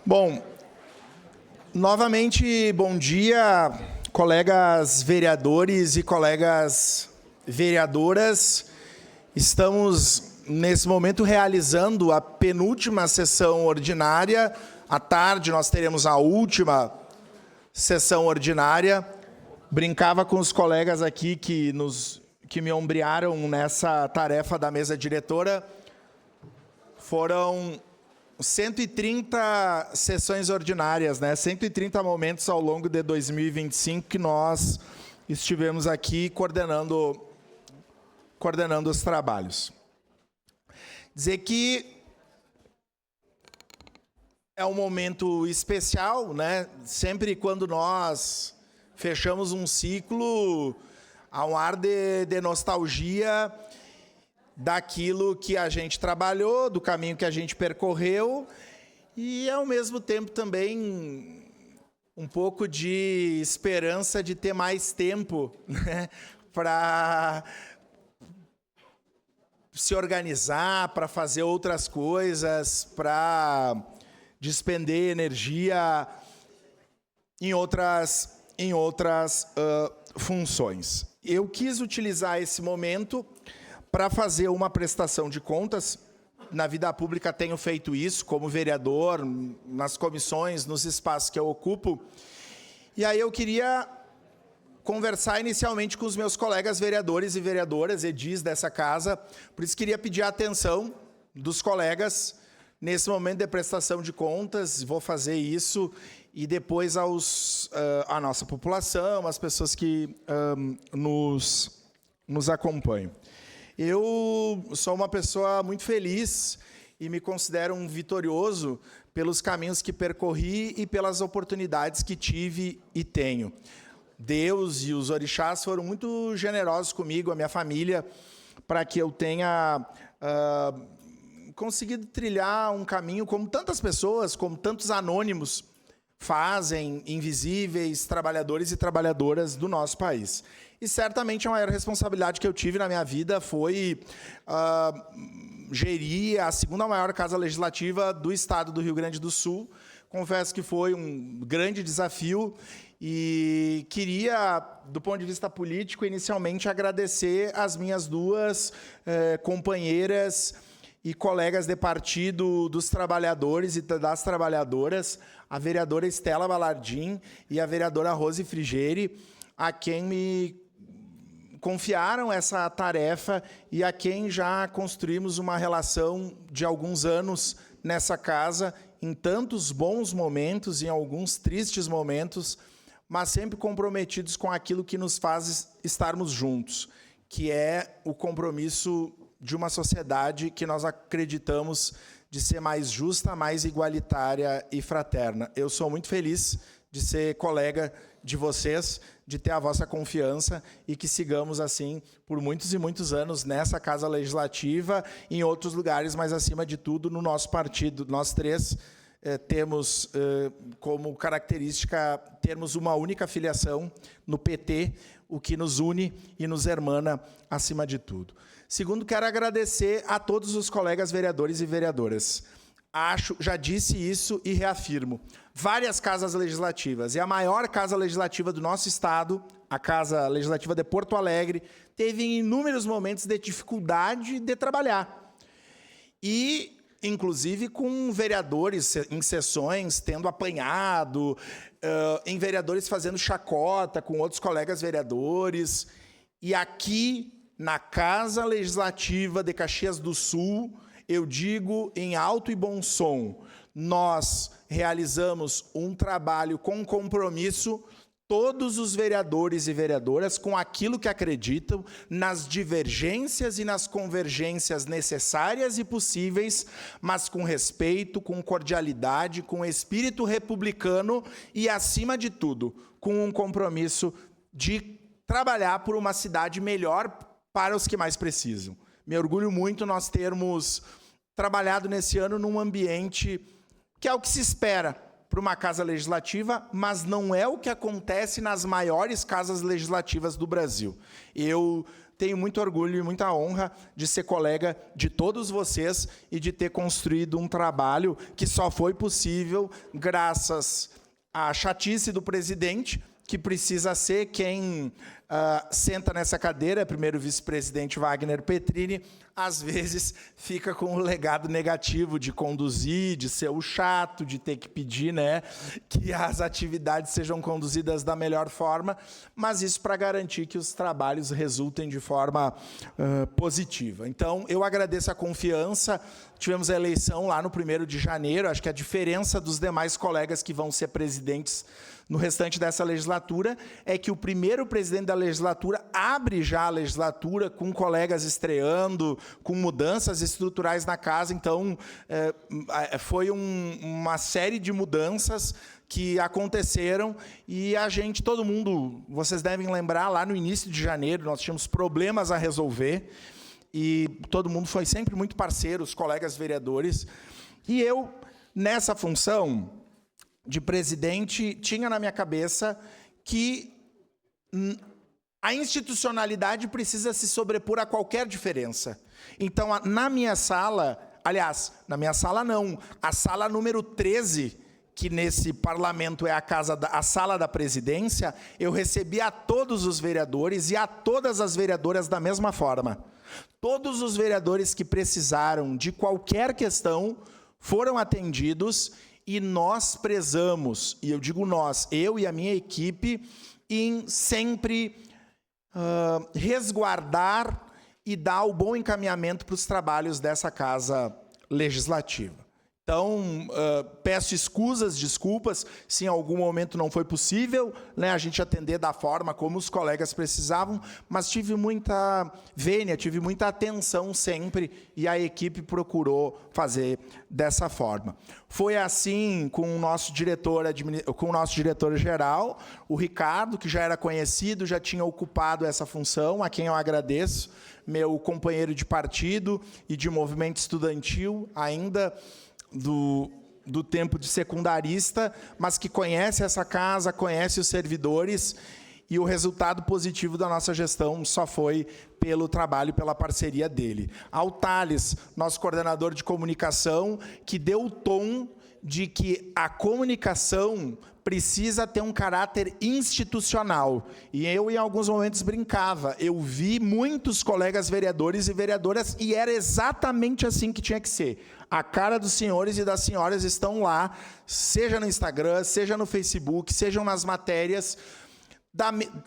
Bom, novamente, bom dia, colegas vereadores e colegas vereadoras. Estamos, nesse momento, realizando a penúltima sessão ordinária. À tarde, nós teremos a última sessão ordinária. Brincava com os colegas aqui que me ombrearam nessa tarefa da mesa diretora. Foram 130 sessões ordinárias, 130 momentos ao longo de 2025 que nós estivemos aqui coordenando os trabalhos. Dizer que é um momento especial, Sempre quando nós fechamos um ciclo, há um ar de nostalgia daquilo que a gente trabalhou, do caminho que a gente percorreu e, ao mesmo tempo, também um pouco de esperança de ter mais tempo para se organizar, para fazer outras coisas, para despender energia em outras funções. Eu quis utilizar esse momento para fazer uma prestação de contas. Na vida pública tenho feito isso como vereador, nas comissões, nos espaços que eu ocupo. E aí eu queria conversar inicialmente com os meus colegas vereadores e vereadoras, edis dessa casa. Por isso queria pedir a atenção dos colegas nesse momento de prestação de contas. Vou fazer isso e depois a nossa população, as pessoas que nos acompanham. Eu sou uma pessoa muito feliz e me considero um vitorioso pelos caminhos que percorri e pelas oportunidades que tive e tenho. Deus e os orixás foram muito generosos comigo, a minha família, para que eu tenha conseguido trilhar um caminho como tantas pessoas, como tantos anônimos fazem, invisíveis, trabalhadores e trabalhadoras do nosso país. E certamente a maior responsabilidade que eu tive na minha vida foi gerir a segunda maior casa legislativa do estado do Rio Grande do Sul. Confesso que foi um grande desafio e queria, do ponto de vista político, inicialmente agradecer as minhas duas companheiras e colegas de partido dos trabalhadores e das trabalhadoras, a vereadora Estela Balardim e a vereadora Rose Frigeri, a quem me confiaram essa tarefa e a quem já construímos uma relação de alguns anos nessa casa, em tantos bons momentos, em alguns tristes momentos, mas sempre comprometidos com aquilo que nos faz estarmos juntos, que é o compromisso de uma sociedade que nós acreditamos de ser mais justa, mais igualitária e fraterna. Eu sou muito feliz de ser colega de vocês, de ter a vossa confiança e que sigamos assim por muitos e muitos anos nessa Casa Legislativa e em outros lugares, mas, acima de tudo, no nosso partido. Nós três temos como característica termos uma única filiação no PT, o que nos une e nos hermana acima de tudo. Segundo, quero agradecer a todos os colegas vereadores e vereadoras. Já disse isso e reafirmo. Várias casas legislativas, e a maior casa legislativa do nosso estado, a Casa Legislativa de Porto Alegre, teve inúmeros momentos de dificuldade de trabalhar. E, inclusive, com vereadores em sessões tendo apanhado, em vereadores fazendo chacota com outros colegas vereadores. E aqui, na Casa Legislativa de Caxias do Sul, eu digo em alto e bom som, nós realizamos um trabalho com compromisso, todos os vereadores e vereadoras, com aquilo que acreditam, nas divergências e nas convergências necessárias e possíveis, mas com respeito, com cordialidade, com espírito republicano e, acima de tudo, com um compromisso de trabalhar por uma cidade melhor para os que mais precisam. Me orgulho muito nós termos trabalhado nesse ano num ambiente que é o que se espera para uma casa legislativa, mas não é o que acontece nas maiores casas legislativas do Brasil. Eu tenho muito orgulho e muita honra de ser colega de todos vocês e de ter construído um trabalho que só foi possível graças à chatice do presidente, que precisa ser quem senta nessa cadeira, primeiro vice-presidente Wagner Petrini, às vezes fica com o legado negativo de conduzir, de ser o chato, de ter que pedir, né, que as atividades sejam conduzidas da melhor forma, mas isso para garantir que os trabalhos resultem de forma positiva. Então, eu agradeço a confiança. Tivemos a eleição lá no 1º de janeiro, acho que a diferença dos demais colegas que vão ser presidentes no restante dessa legislatura é que o primeiro presidente da legislatura abre já a legislatura com colegas estreando, com mudanças estruturais na casa. Então, foi uma série de mudanças que aconteceram e a gente, todo mundo, vocês devem lembrar, lá no início de janeiro, nós tínhamos problemas a resolver e todo mundo foi sempre muito parceiro, os colegas vereadores. E eu, nessa função de presidente, tinha na minha cabeça que a institucionalidade precisa se sobrepor a qualquer diferença. Então, na minha sala, aliás, na minha sala não, a sala número 13, que nesse parlamento é a sala da presidência, eu recebi a todos os vereadores e a todas as vereadoras da mesma forma. Todos os vereadores que precisaram de qualquer questão foram atendidos e nós prezamos, e eu digo nós, eu e a minha equipe, em sempre resguardar e dar o bom encaminhamento para os trabalhos dessa casa legislativa. Então, peço desculpas, se em algum momento não foi possível, né, a gente atender da forma como os colegas precisavam, mas tive muita vênia, tive muita atenção sempre, e a equipe procurou fazer dessa forma. Foi assim com o nosso diretor-geral, o Ricardo, que já era conhecido, já tinha ocupado essa função, a quem eu agradeço, meu companheiro de partido e de movimento estudantil, ainda do tempo de secundarista, mas que conhece essa casa, conhece os servidores, e o resultado positivo da nossa gestão só foi pelo trabalho, pela parceria dele. Ao Thales, nosso coordenador de comunicação, que deu o tom de que a comunicação precisa ter um caráter institucional. E eu, em alguns momentos, brincava. Eu vi muitos colegas vereadores e vereadoras, e era exatamente assim que tinha que ser. A cara dos senhores e das senhoras estão lá, seja no Instagram, seja no Facebook, sejam nas matérias,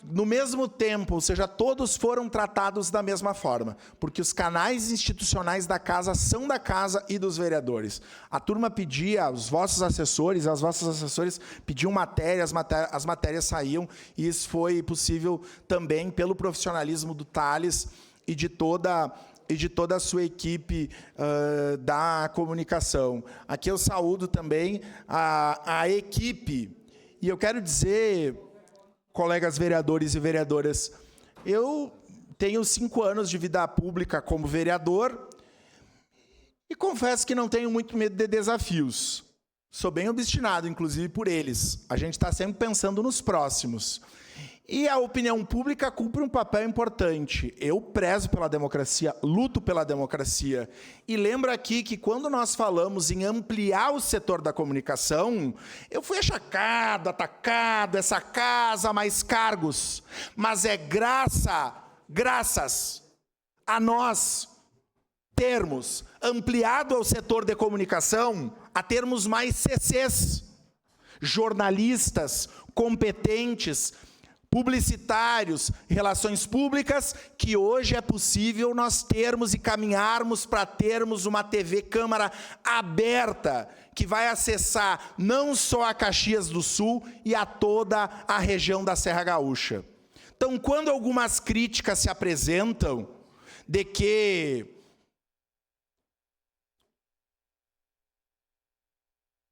no mesmo tempo, ou seja, todos foram tratados da mesma forma, porque os canais institucionais da casa são da casa e dos vereadores. A turma pedia, os vossos assessores, as vossas assessores pediam matérias, as matérias saíam, e isso foi possível também pelo profissionalismo do Thales e de toda a sua equipe da comunicação. Aqui eu saúdo também a equipe, e eu quero dizer, colegas vereadores e vereadoras, eu tenho 5 anos de vida pública como vereador e confesso que não tenho muito medo de desafios. Sou bem obstinado, inclusive, por eles. A gente está sempre pensando nos próximos. E a opinião pública cumpre um papel importante. Eu prezo pela democracia, luto pela democracia. E lembro aqui que quando nós falamos em ampliar o setor da comunicação, eu fui achacado, atacado, essa casa, mais cargos. Mas é graças a nós termos ampliado o setor de comunicação, a termos mais CCs, jornalistas competentes, publicitários, relações públicas, que hoje é possível nós termos e caminharmos para termos uma TV Câmara aberta, que vai acessar não só a Caxias do Sul e a toda a região da Serra Gaúcha. Então, quando algumas críticas se apresentam de que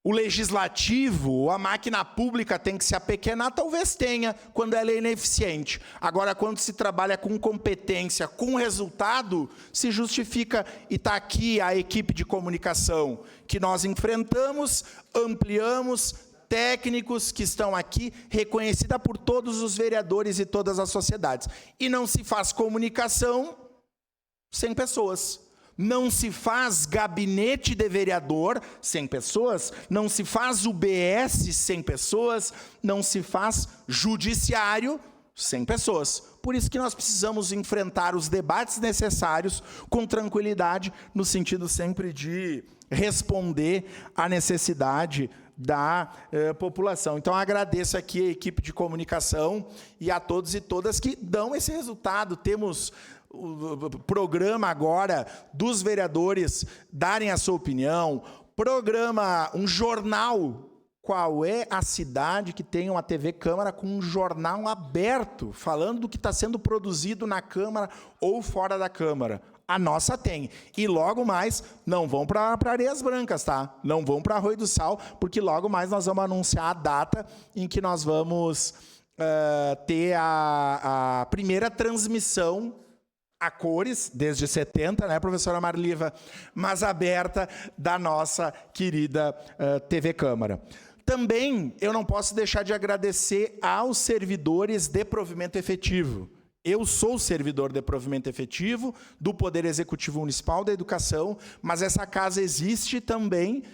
o legislativo, a máquina pública tem que se apequenar, talvez tenha, quando ela é ineficiente. Agora, quando se trabalha com competência, com resultado, se justifica, e está aqui a equipe de comunicação que nós enfrentamos, ampliamos, técnicos que estão aqui, reconhecida por todos os vereadores e todas as sociedades. E não se faz comunicação sem pessoas. Não se faz gabinete de vereador sem pessoas, não se faz UBS sem pessoas, não se faz judiciário sem pessoas. Por isso que nós precisamos enfrentar os debates necessários com tranquilidade, no sentido sempre de responder à necessidade da população. Então, agradeço aqui a equipe de comunicação e a todos e todas que dão esse resultado. Temos o programa agora dos vereadores darem a sua opinião, um jornal. Qual é a cidade que tem uma TV Câmara com um jornal aberto, falando do que está sendo produzido na Câmara ou fora da Câmara? A nossa tem. E logo mais, não vão para Areias Brancas, tá? Não vão para Arroio do Sal, porque logo mais nós vamos anunciar a data em que nós vamos ter a primeira transmissão a cores, desde 70, né, professora Marliva, mas aberta, da nossa querida TV Câmara. Também eu não posso deixar de agradecer aos servidores de provimento efetivo. Eu sou servidor de provimento efetivo do Poder Executivo Municipal da Educação, mas essa casa existe também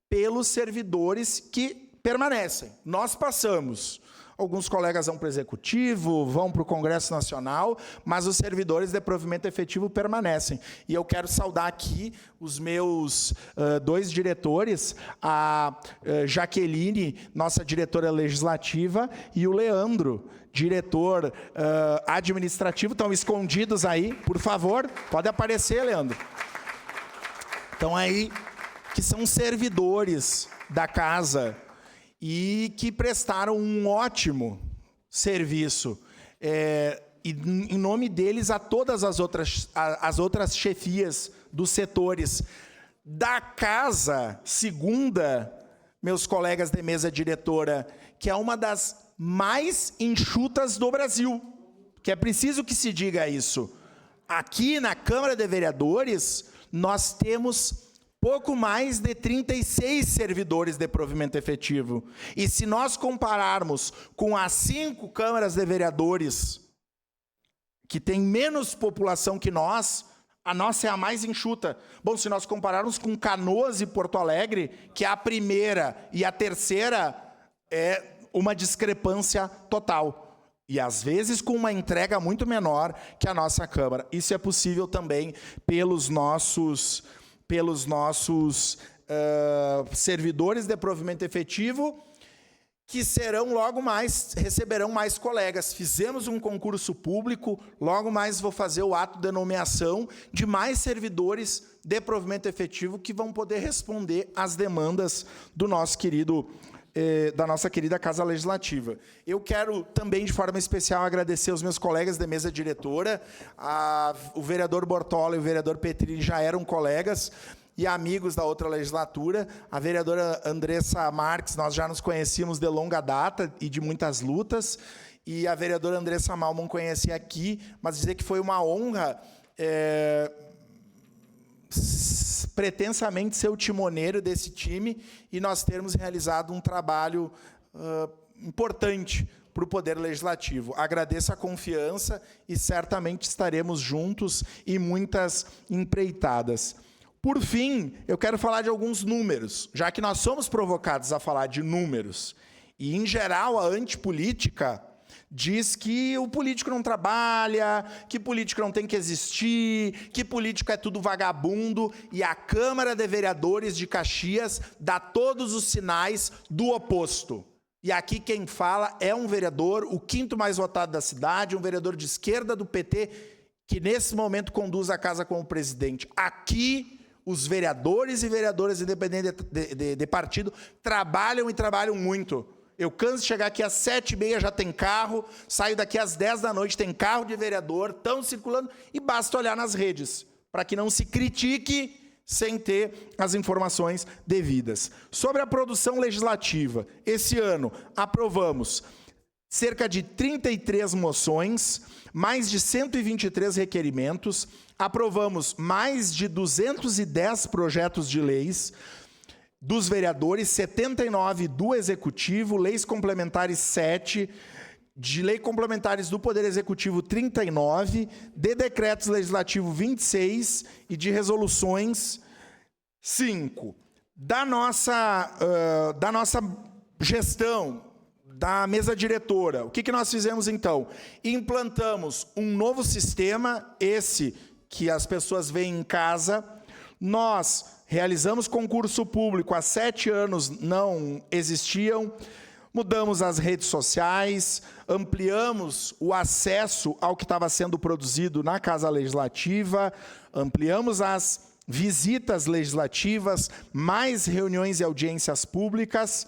pelos servidores que permanecem. Nós passamos. Alguns colegas vão para o Executivo, vão para o Congresso Nacional, mas os servidores de provimento efetivo permanecem. E eu quero saudar aqui os meus dois diretores, a Jaqueline, nossa diretora legislativa, e o Leandro, diretor administrativo. Estão escondidos aí, por favor, pode aparecer, Leandro. Estão aí, que são servidores da casa, e que prestaram um ótimo serviço. E, em nome deles, a todas as outras chefias dos setores da casa, segunda, meus colegas de mesa diretora, que é uma das mais enxutas do Brasil, que é preciso que se diga isso. Aqui na Câmara de Vereadores, nós temos pouco mais de 36 servidores de provimento efetivo. E se nós compararmos com as 5 câmaras de vereadores, que tem menos população que nós, a nossa é a mais enxuta. Bom, se nós compararmos com Canoas e Porto Alegre, que é a primeira e a terceira, é uma discrepância total. E, às vezes, com uma entrega muito menor que a nossa Câmara. Isso é possível também pelos nossos servidores de provimento efetivo, que serão logo mais, receberão mais colegas. Fizemos um concurso público, logo mais vou fazer o ato de nomeação de mais servidores de provimento efetivo que vão poder responder às demandas do nosso querido, da nossa querida Casa Legislativa. Eu quero também, de forma especial, agradecer aos meus colegas da mesa diretora. O vereador Bortola e o vereador Petrini já eram colegas e amigos da outra legislatura. A vereadora Andressa Marques, nós já nos conhecíamos de longa data e de muitas lutas, e a vereadora Andressa Malman conheci aqui, mas dizer que foi uma honra pretensamente ser o timoneiro desse time e nós termos realizado um trabalho importante para o Poder Legislativo. Agradeço a confiança e certamente estaremos juntos em muitas empreitadas. Por fim, eu quero falar de alguns números, já que nós somos provocados a falar de números. E, em geral, a antipolítica diz que o político não trabalha, que político não tem que existir, que político é tudo vagabundo, e a Câmara de Vereadores de Caxias dá todos os sinais do oposto. E aqui quem fala é um vereador, o 5º mais votado da cidade, um vereador de esquerda do PT, que nesse momento conduz a casa como presidente. Aqui, os vereadores e vereadoras independentes de partido trabalham e trabalham muito. Eu canso de chegar aqui às 7h30, já tem carro, saio daqui às 10 da noite, tem carro de vereador, estão circulando, e basta olhar nas redes, para que não se critique sem ter as informações devidas. Sobre a produção legislativa, esse ano aprovamos cerca de 33 moções, mais de 123 requerimentos, aprovamos mais de 210 projetos de leis, dos vereadores, 79 do Executivo, leis complementares 7, de lei complementares do Poder Executivo 39, de decretos legislativos 26 e de resoluções 5. Da nossa gestão, da mesa diretora, o que nós fizemos então? Implantamos um novo sistema, esse que as pessoas veem em casa. Nós realizamos concurso público, há 7 anos não existiam, mudamos as redes sociais, ampliamos o acesso ao que estava sendo produzido na Casa Legislativa, ampliamos as visitas legislativas, mais reuniões e audiências públicas.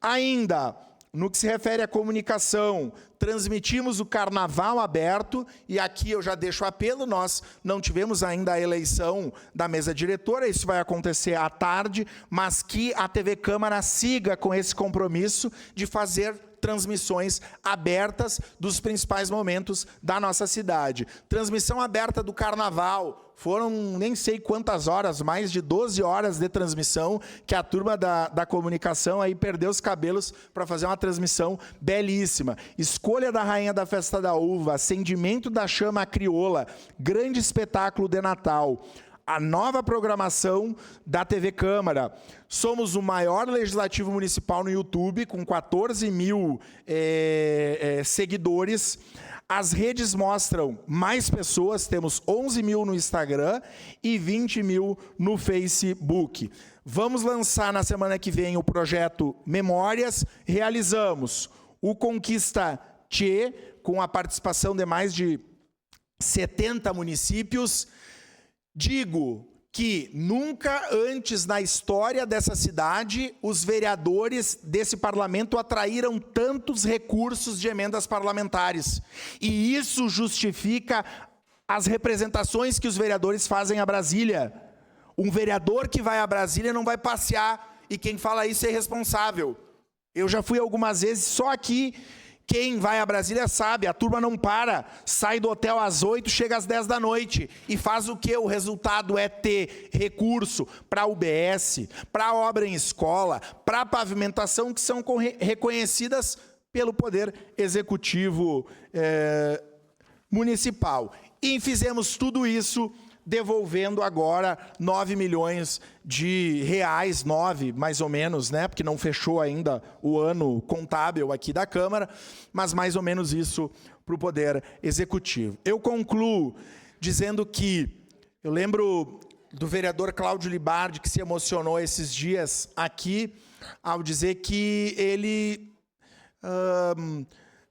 Ainda, no que se refere à comunicação, transmitimos o Carnaval aberto, e aqui eu já deixo o apelo, nós não tivemos ainda a eleição da mesa diretora, isso vai acontecer à tarde, mas que a TV Câmara siga com esse compromisso de fazer transmissões abertas dos principais momentos da nossa cidade. Transmissão aberta do Carnaval, foram nem sei quantas horas, mais de 12 horas de transmissão, que a turma da comunicação aí perdeu os cabelos para fazer uma transmissão belíssima. Escolha da Rainha da Festa da Uva, acendimento da chama crioula, grande espetáculo de Natal. A nova programação da TV Câmara. Somos o maior legislativo municipal no YouTube, com 14 mil seguidores. As redes mostram mais pessoas, temos 11 mil no Instagram e 20 mil no Facebook. Vamos lançar na semana que vem o projeto Memórias. Realizamos o Conquista Tchê, com a participação de mais de 70 municípios. Digo que nunca antes na história dessa cidade os vereadores desse parlamento atraíram tantos recursos de emendas parlamentares. E isso justifica as representações que os vereadores fazem a Brasília. Um vereador que vai a Brasília não vai passear, e quem fala isso é irresponsável. Eu já fui algumas vezes, só aqui. Quem vai a Brasília sabe, a turma não para, sai do hotel às 8, chega às 10 da noite. E faz o quê? O resultado é ter recurso para UBS, para obra em escola, para pavimentação, que são reconhecidas pelo Poder Executivo Municipal. E fizemos tudo isso devolvendo agora 9 milhões de reais, 9 mais ou menos, né? Porque não fechou ainda o ano contábil aqui da Câmara, mas mais ou menos isso para o Poder Executivo. Eu concluo dizendo que, eu lembro do vereador Cláudio Libardi, que se emocionou esses dias aqui, ao dizer que ele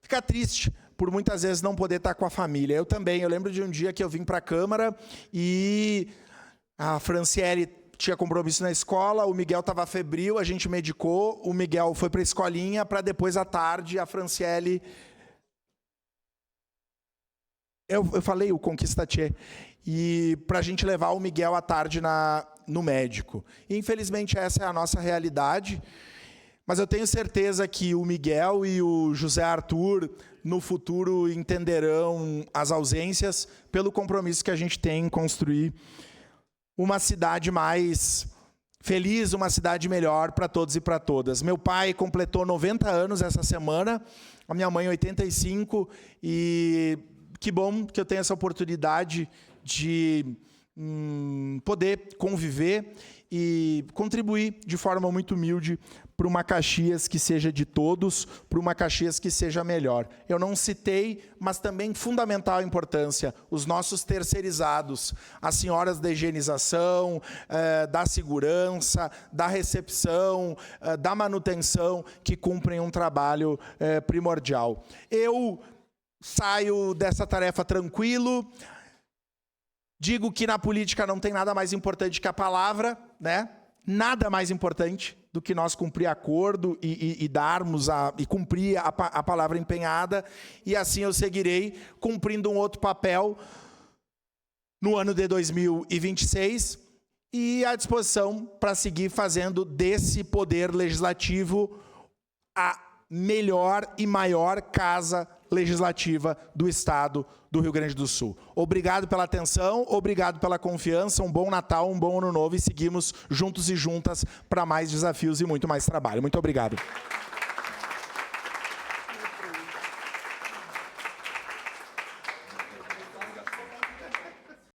fica triste por muitas vezes não poder estar com a família. Eu também. Eu lembro de um dia que eu vim para a Câmara e a Franciele tinha compromisso na escola, o Miguel estava febril, a gente medicou, o Miguel foi para a escolinha, para depois à tarde a Franciele... Eu falei o Conquista Tchê. E para a gente levar o Miguel à tarde no médico. E, infelizmente, essa é a nossa realidade. Mas eu tenho certeza que o Miguel e o José Arthur, no futuro, entenderão as ausências pelo compromisso que a gente tem em construir uma cidade mais feliz, uma cidade melhor para todos e para todas. Meu pai completou 90 anos essa semana, a minha mãe 85, e que bom que eu tenho essa oportunidade de poder conviver e contribuir de forma muito humilde para uma Caxias que seja de todos, para uma Caxias que seja melhor. Eu não citei, mas também fundamental importância, os nossos terceirizados, as senhoras da higienização, da segurança, da recepção, da manutenção, que cumprem um trabalho primordial. Eu saio dessa tarefa tranquilo. Digo que na política não tem nada mais importante que a palavra, né? Nada mais importante do que nós cumprir acordo e darmos e cumprir a palavra empenhada. E assim eu seguirei cumprindo um outro papel no ano de 2026 e à disposição para seguir fazendo desse poder legislativo a melhor e maior casa Legislativa do Estado do Rio Grande do Sul. Obrigado pela atenção, obrigado pela confiança, um bom Natal, um bom Ano Novo e seguimos juntos e juntas para mais desafios e muito mais trabalho. Muito obrigado.